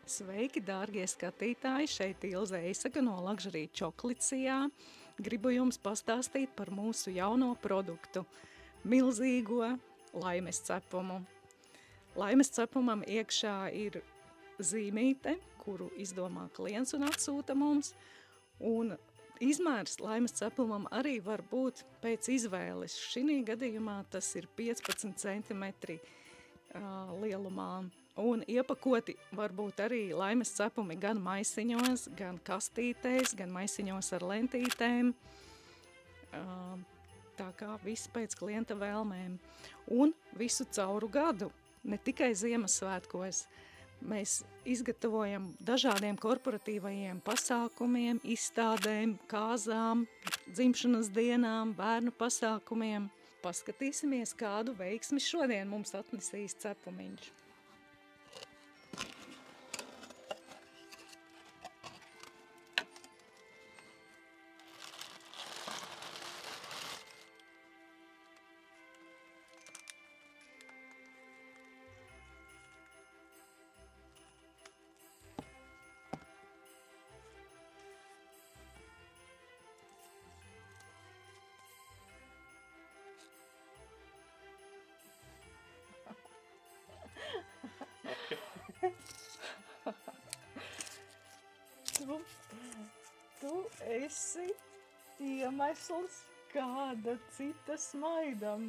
Sveiki, dārgie skatītāji! Šeit Ilze Eisaga no Luxury Čoklicijā. Gribu jums pastāstīt par mūsu jauno produktu – milzīgo laimes cepumu. Laimes cepumam iekšā ir zīmīte, kuru izdomā klients un atsūta mums. Un izmērs laimes cepumam arī var būt pēc izvēles. Šī gadījumā tas ir 15 centimetri lielumā. Un iepakoti var būt arī laimes cepumi gan maisiņos, gan kastītēs, gan maisiņos ar lentītēm. Tā kā viss pēc klienta vēlmēm. Un visu cauru gadu, ne tikai Ziemassvētkos. Mēs izgatavojam dažādiem korporatīvajiem pasākumiem, izstādēm, kāzām, dzimšanas dienām, bērnu pasākumiem. Paskatīsimies, kādu veiksmi šodien mums atnesīs cepumiņš. Tu esi iemesls kāda cita smaidam.